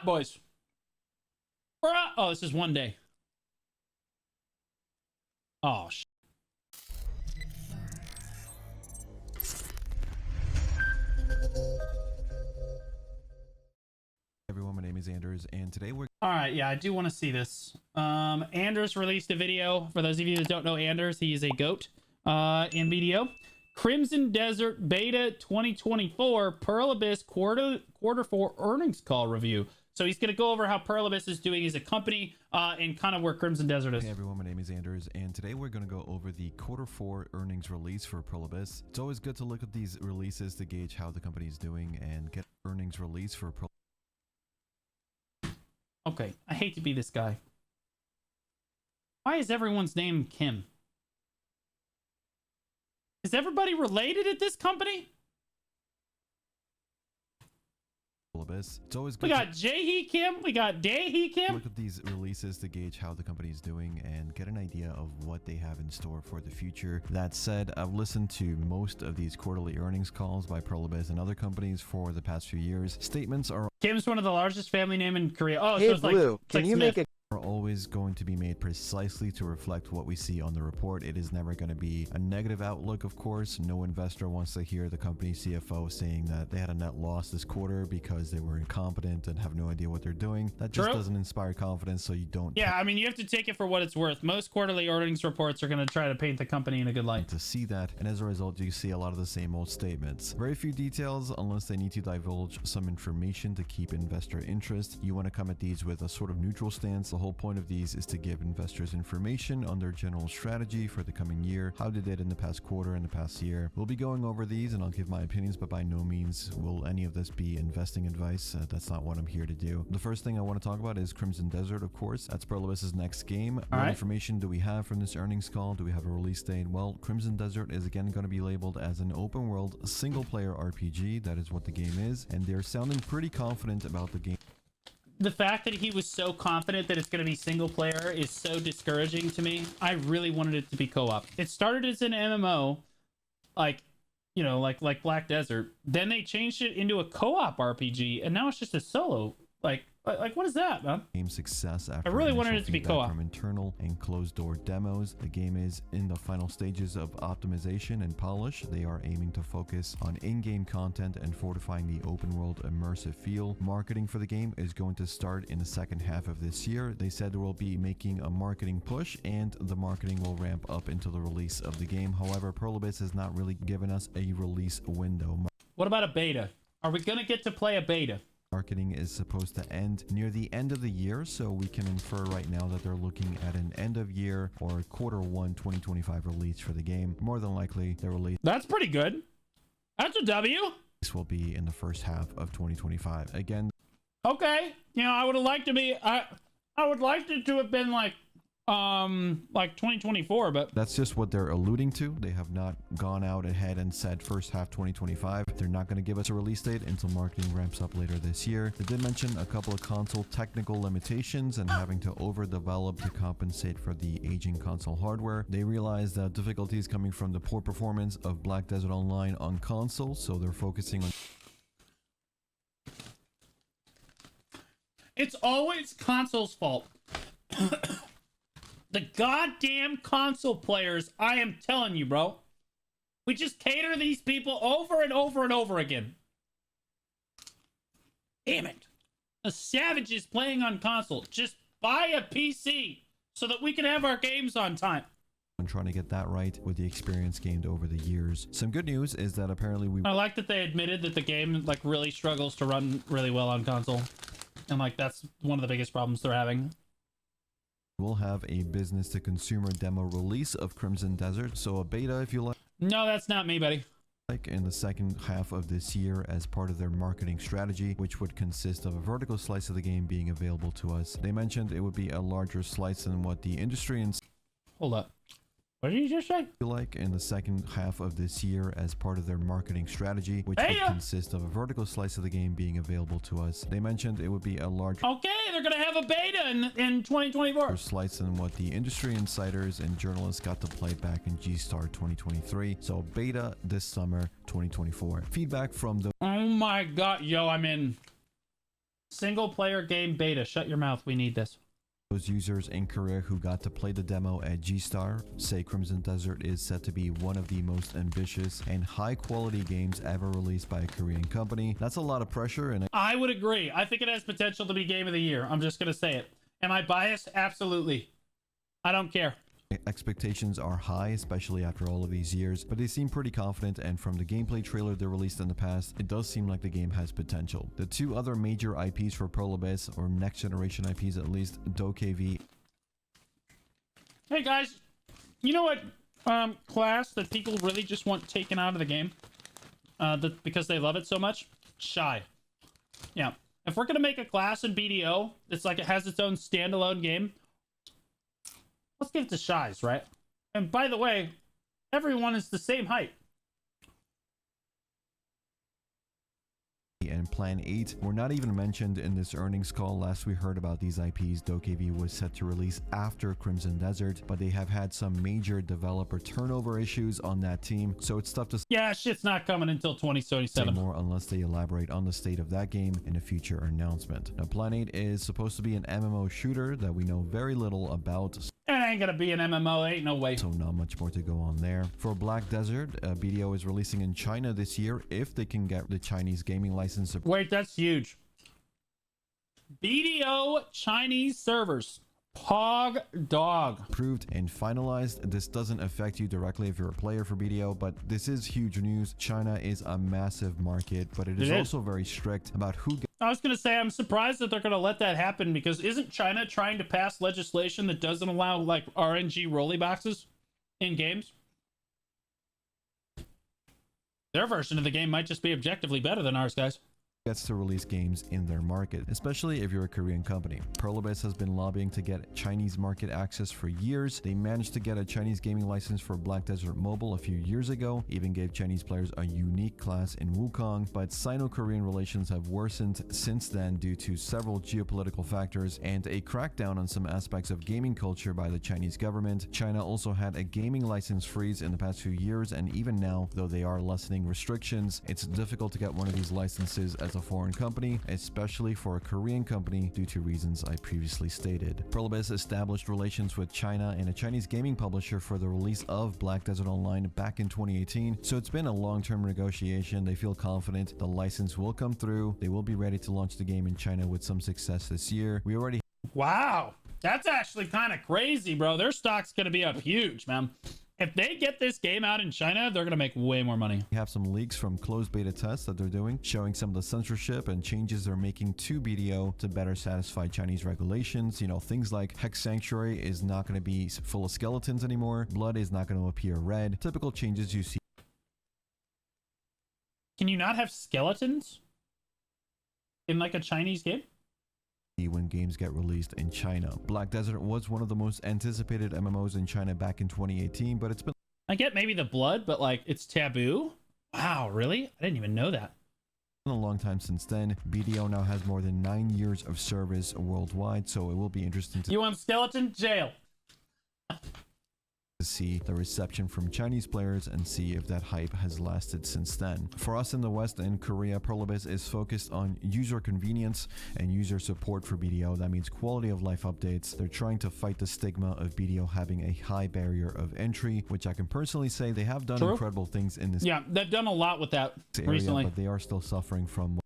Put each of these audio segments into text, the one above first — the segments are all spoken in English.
up, boys? We're up. Oh, this is one day. Oh, Everyone, my name is Anders, and today we're all right. Yeah, I do want to see this. Anders released a video. For those of you that don't know Anders, he is a goat in BDO. Crimson Desert Beta 2024 Pearl Abyss quarter 4 earnings call review. So he's going to go over how Pearl Abyss is doing as a company and kind of where Crimson Desert is. Hey everyone, my name is Anders, and today we're going to go over the quarter 4 earnings release for Pearl Abyss. It's always good to look at these releases to gauge how the company is doing and get earnings release for Pearl. Okay, I hate to be this guy. Why is everyone's name Kim? Is everybody related at this company? Abyss. It's always good. We got Jae-hee Kim. We got Dae-hee Kim. Look at these releases to gauge how the company is doing and get an idea of what they have in store for the future. That said, I've listened to most of these quarterly earnings calls by Pearl Abyss and other companies for the past few years. Statements are Kim's one of the largest family name in Korea. Oh, hey, so it's Blue, like, can you make a are always going to be made precisely to reflect what we see on the report. It is never going to be a negative outlook, of course. No investor wants to hear the company CFO saying that they had a net loss this quarter because they were incompetent and have no idea what they're doing. That just doesn't inspire confidence, so you don't... Yeah, I mean, you have to take it for what it's worth. Most quarterly earnings reports are going to try to paint the company in a good light. To see that, and as a result, you see a lot of the same old statements. Very few details unless they need to divulge some information to keep investor interest. You want to come at these with a sort of neutral stance. The whole point of these is to give investors information on their general strategy for the coming year, how they did in the past quarter and the past year. We'll be going over these and I'll give my opinions, but by no means will any of this be investing advice. That's not what I'm here to do. The first thing I want to talk about is Crimson Desert, of course. That's Pearl Abyss's next game. What information do we have from this earnings call? Do we have a release date? Well, Crimson Desert is again going to be labeled as an open world single player RPG. That is what the game is, and they're sounding pretty confident about the game. The fact that he was so confident that it's going to be single player is so discouraging to me. I really wanted it to be co-op. It started as an MMO, like, you know, like Black Desert. Then they changed it into a co-op RPG, and now it's just a solo. Like what is that, man? Game success after I really wanted it to be co-op. From internal and closed door demos. The game is in the final stages of optimization and polish. They are aiming to focus on in-game content and fortifying the open world immersive feel. Marketing for the game is going to start in the second half of this year. They said they will be making a marketing push and the marketing will ramp up into the release of the game. However, Pearl Abyss has not really given us a release window. What about a beta? Are we going to get to play a beta? Marketing is supposed to end near the end of the year, so we can infer right now that they're looking at an end of year or quarter 1 2025 release for the game. More than likely, the release... That's pretty good. That's a W. This will be in the first half of 2025. Again... Okay. You know, I would have liked to be... I would like it to have been like 2024, but that's just what they're alluding to. They have not gone out ahead and said first half 2025. They're not going to give us a release date until marketing ramps up later this year. They did mention a couple of console technical limitations and having to overdevelop to compensate for the aging console hardware. They realized that difficulties coming from the poor performance of Black Desert Online on console, so they're focusing on... It's always console's fault. The goddamn console players, I am telling you, bro. We just cater these people over and over and over again. Damn it. The savages playing on console. Just buy a PC so that we can have our games on time. I'm trying to get that right with the experience gained over the years. Some good news is that apparently I like that they admitted that the game like really struggles to run really well on console. And like that's one of the biggest problems they're having. We'll have a business to consumer demo release of Crimson Desert, so a beta if you like. No, that's not me, buddy. In the second half of this year as part of their marketing strategy, which would consist of a vertical slice of the game being available to us. They mentioned it would be a larger slice than what the industry and... Hold up. What did you just say? Like in the second half of this year as part of their marketing strategy, which would consist of a vertical slice of the game being available to us. They mentioned it would be a larger... Okay, they're gonna have a beta in 2024. ...slice than what the industry insiders and journalists got to play back in G-Star 2023. So beta this summer 2024. Feedback from the... Oh my god, yo, I'm in. Single player game beta. Shut your mouth. We need this. Those users in Korea who got to play the demo at G-Star say Crimson Desert is set to be one of the most ambitious and high-quality games ever released by a Korean company. That's a lot of pressure, and I would agree. I think it has potential to be game of the year. I'm just going to say it. Am I biased? Absolutely. I don't care. expectations are high, especially after all of these years, but they seem pretty confident, and from the gameplay trailer they released in the past, it does seem like the game has potential. The two other major IPs for Pearl Abyss, or next generation IPs at least, DoKV. Hey guys, you know what class that people really just want taken out of the game because they love it so much? Shy. Yeah. If we're going to make a class in BDO, it's like it has its own standalone game, let's give it to Shies, right? And by the way, everyone is the same height. And Plan 8 were not even mentioned in this earnings call. Last we heard about these IPs, DoKV was set to release after Crimson Desert, but they have had some major developer turnover issues on that team, so it's tough to say Yeah, shit's not coming until 2077. more unless they elaborate on the state of that game in a future announcement. Now, Plan 8 is supposed to be an MMO shooter that we know very little about. It ain't gonna be an MMO, ain't no way. So not much more to go on there. For Black Desert, BDO is releasing in China this year if they can get the Chinese gaming license. Wait, that's huge. BDO Chinese servers. Pog dog. Approved and finalized. This doesn't affect you directly if you're a player for BDO, but this is huge news. China is a massive market, but it is also very strict about who gets. I was going to say, I'm surprised that they're going to let that happen, because isn't China trying to pass legislation that doesn't allow, like, RNG rolly boxes in games? Their version of the game might just be objectively better than ours, guys. Gets to release games in their market, especially if you're a Korean company. Pearl Abyss has been lobbying to get Chinese market access for years. They managed to get a Chinese gaming license for Black Desert Mobile a few years ago, even gave Chinese players a unique class in Wukong, but Sino-Korean relations have worsened since then due to several geopolitical factors and a crackdown on some aspects of gaming culture by the Chinese government. China also had a gaming license freeze in the past few years, and even now, though they are lessening restrictions, it's difficult to get one of these licenses as a foreign company, especially for a Korean company, due to reasons I previously stated. Pearl Abyss established relations with China and a Chinese gaming publisher for the release of Black Desert Online back in 2018, so it's been a long-term negotiation. They feel confident the license will come through. They will be ready to launch the game in China with some success this year. We already Wow, that's actually kind of crazy, bro. Their stock's going to be up huge, man. If they get this game out in China, they're going to make way more money. have some leaks from closed beta tests that they're doing, showing some of the censorship and changes they're making to BDO to better satisfy Chinese regulations. You know, things like Hex Sanctuary is not going to be full of skeletons anymore. Blood is not going to appear red. Typical changes you see. Can you not have skeletons in like a Chinese game? When games get released in China. Black Desert was one of the most anticipated MMOs in China back in 2018, but it's been I get maybe the blood, but like it's taboo. Wow, really? I didn't even know that. a long time since then. BDO now has more than 9 years of service worldwide, so it will be interesting to You want skeleton? Jail. see the reception from Chinese players and see if that hype has lasted since then. For us in the West and Korea, Pearl Abyss is focused on user convenience and user support for BDO. That means quality of life updates. They're trying to fight the stigma of BDO having a high barrier of entry, which I can personally say they have done incredible things in this Yeah, they've done a lot with that area, recently. but they are still suffering from.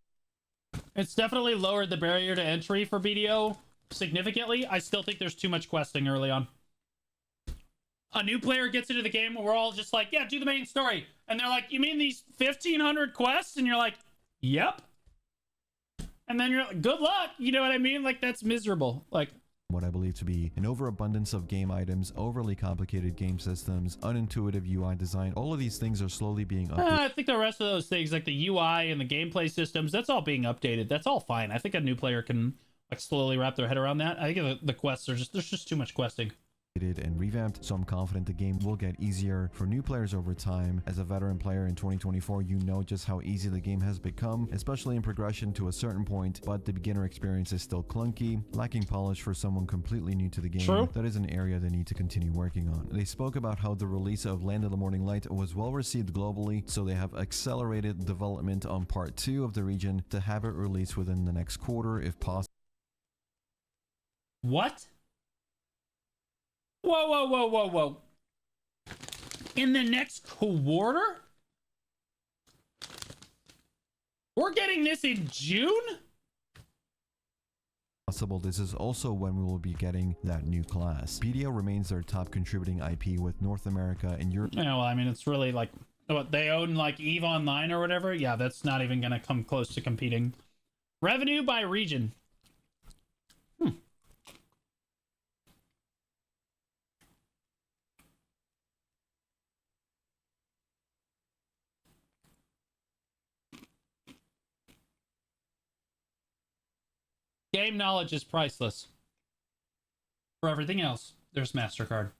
It's definitely lowered the barrier to entry for BDO significantly. I still think there's too much questing early on. A new player gets into the game and we're all just like, yeah, do the main story. And they're like, you mean these 1,500 quests? And you're like, yep. And then you're like, good luck. You know what I mean? Like, that's miserable. Like, What I believe to be an overabundance of game items, overly complicated game systems, unintuitive UI design. All of these things are slowly being updated. I think the rest of those things, like the UI and the gameplay systems, that's all being updated. That's all fine. I think a new player can like slowly wrap their head around that. I think the quests are just, there's just too much questing. and revamped, so I'm confident the game will get easier for new players over time. As a veteran player in 2024, you know just how easy the game has become, especially in progression to a certain point, but the beginner experience is still clunky, lacking polish for someone completely new to the game. True. That is an area they need to continue working on. They spoke about how the release of Land of the Morning Light was well received globally, so they have accelerated development on part 2 of the region to have it released within the next quarter if possible. What? Whoa, whoa, whoa, whoa, whoa. In the next quarter? We're getting this in June? This is also when we will be getting that new class. BDO remains their top contributing IP with North America and Europe. Yeah, well, I mean, it's really like, what, they own like EVE Online or whatever? Yeah, that's not even going to come close to competing. Revenue by region. Game knowledge is priceless. For everything else, there's MasterCard.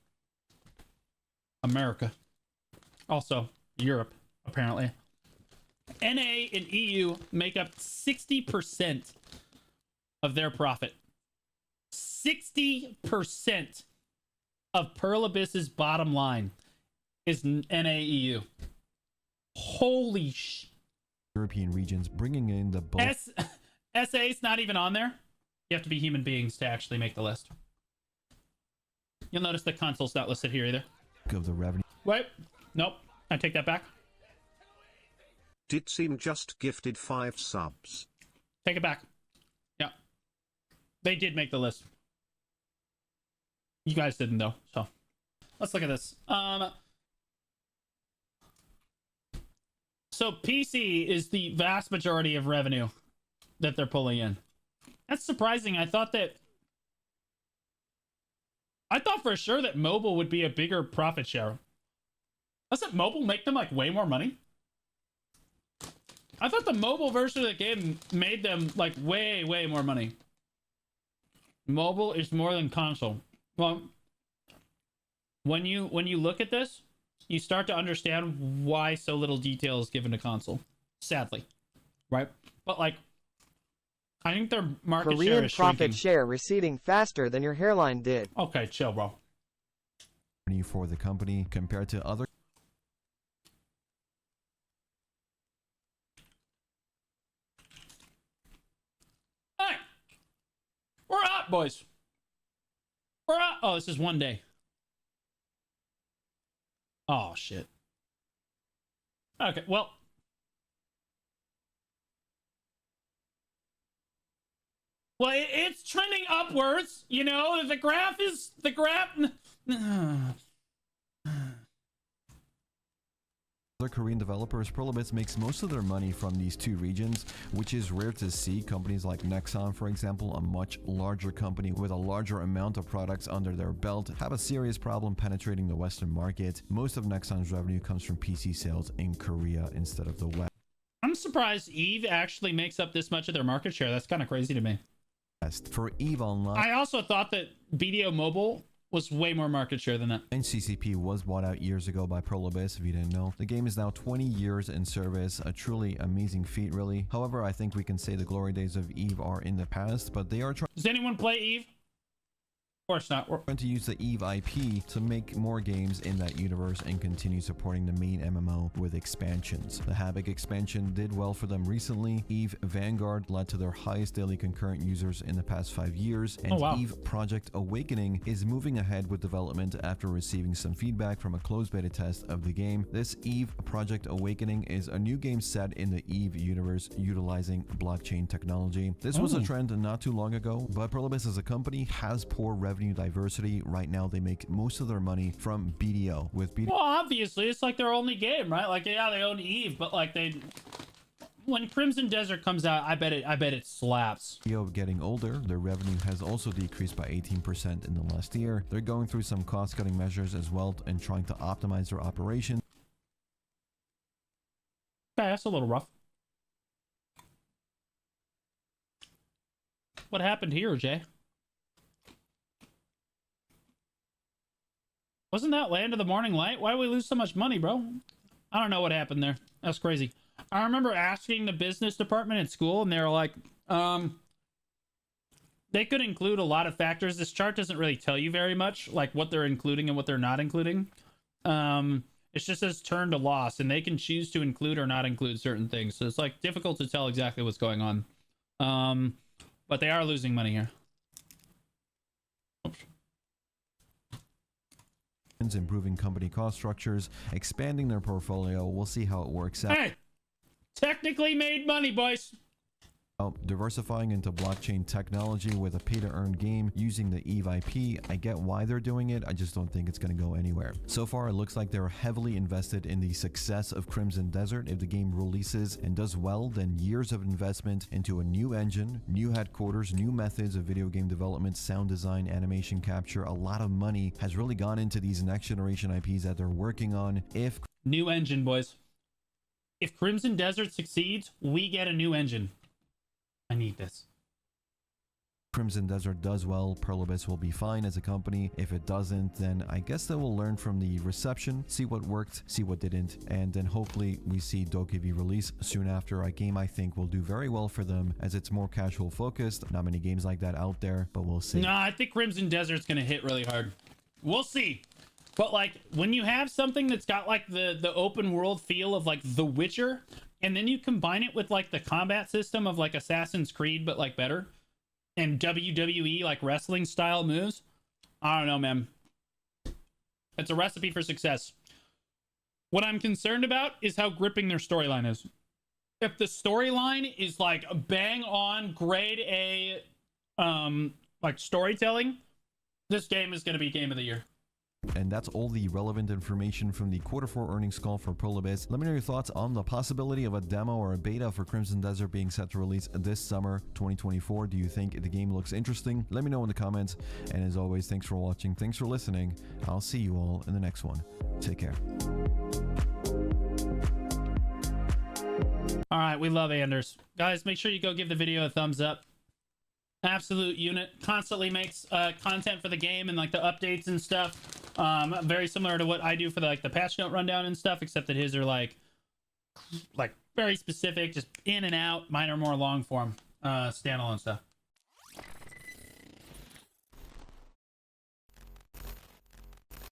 America. Also, Europe, apparently. NA and EU make up 60% of their profit. 60% of Pearl Abyss's bottom line is NA-EU. Holy sh... European regions, bringing in the bulk. SA's not even on there. You have to be human beings to actually make the list. You'll notice the console's not listed here either. Of the revenue. Wait. Nope. I take that back. Did seem just gifted 5 subs. Take it back. Yeah. They did make the list. You guys didn't though, so let's look at this. So PC is the vast majority of revenue that they're pulling in. That's surprising. I thought for sure that mobile would be a bigger profit share. Doesn't mobile make them like way more money? I thought the mobile version of the game made them like way more money. Mobile is more than console. Well, when you look at this, you start to understand why so little detail is given to console. Sadly, right? But like, I think their market share Korean is profit shrinking. share receding faster than your hairline did. Okay, chill, bro. For the company compared to other. Hey, we're up, boys. We're up. Oh, this is one day. Oh shit. Okay, well. Well, it's trending upwards, you know, the graph. Other Korean developers, Pearl Abyss makes most of their money from these 2 regions, which is rare to see. Companies like Nexon, for example, a much larger company with a larger amount of products under their belt, have a serious problem penetrating the Western market. Most of Nexon's revenue comes from PC sales in Korea instead of the West. I'm surprised EVE actually makes up this much of their market share. That's kind of crazy to me. For EVE Online, I also thought that BDO Mobile was way more market share than that. and CCP was bought out years ago by Pearl Abyss, if you didn't know. The game is now 20 years in service, a truly amazing feat, really. However, I think we can say the glory days of EVE are in the past, but they are trying Does anyone play EVE? Of course not. to use the EVE IP to make more games in that universe and continue supporting the main MMO with expansions. The Havoc expansion did well for them recently. EVE Vanguard led to their highest daily concurrent users in the past 5 years, and EVE Project Awakening is moving ahead with development after receiving some feedback from a closed beta test of the game. This EVE Project Awakening is a new game set in the EVE universe utilizing blockchain technology. This was a trend not too long ago, but Pearl Abyss as a company has poor revenue diversity. Right now they make most of their money from BDO. With BDO, Well, obviously, it's like their only game, right? Like, yeah, they own EVE, but like when Crimson Desert comes out, I bet it slaps. getting older, their revenue has also decreased by 18% in the last year. They're going through some cost-cutting measures as well and trying to optimize their operation. Okay, that's a little rough. What happened here, Jay? Wasn't that Land of the Morning Light? Why did we lose so much money, bro? I don't know what happened there. That's crazy. I remember asking the business department at school, and they were like, they could include a lot of factors. This chart doesn't really tell you very much, like what they're including and what they're not including. It just says turn to loss, and they can choose to include or not include certain things. So it's like difficult to tell exactly what's going on. But they are losing money here. Oops. Improving company cost structures, expanding their portfolio. We'll see how it works out. Hey, technically made money, boys. Diversifying into blockchain technology with a pay-to-earn game using the EVE IP. I get why they're doing it, I just don't think it's going to go anywhere. So far, it looks like they're heavily invested in the success of Crimson Desert. If the game releases and does well, then years of investment into a new engine, new headquarters, new methods of video game development, sound design, animation capture, a lot of money has really gone into these next-generation IPs that they're working on. If New engine, boys. If Crimson Desert succeeds, we get a new engine. I need this. Crimson Desert does well, Pearl Abyss will be fine as a company. If it doesn't, then I guess they will learn from the reception, see what worked, see what didn't, and then hopefully we see Dokevi release soon after. A game I think will do very well for them as it's more casual focused. Not many games like that out there, but we'll see. No, I think Crimson Desert's gonna hit really hard. We'll see. But like when you have something that's got like the open world feel of like The Witcher, and then you combine it with like the combat system of like Assassin's Creed, but like better, and WWE like wrestling style moves, I don't know, man. It's a recipe for success. What I'm concerned about is how gripping their storyline is. If the storyline is like bang on grade A, like storytelling, this game is going to be game of the year. And that's all the relevant information from the Q4 earnings call for Pearl Abyss. Let me know your thoughts on the possibility of a demo or a beta for Crimson Desert being set to release this summer 2024. Do you think the game looks interesting? Let me know in the comments. And as always, thanks for watching. Thanks for listening. I'll see you all in the next one. Take care. All right, we love Anders. Guys, make sure you go give the video a thumbs up. Absolute unit. Constantly makes content for the game and like the updates and stuff. Very similar to what I do for the, like the patch note rundown and stuff, except that his are like very specific, just in and out. Mine are more long form, standalone stuff.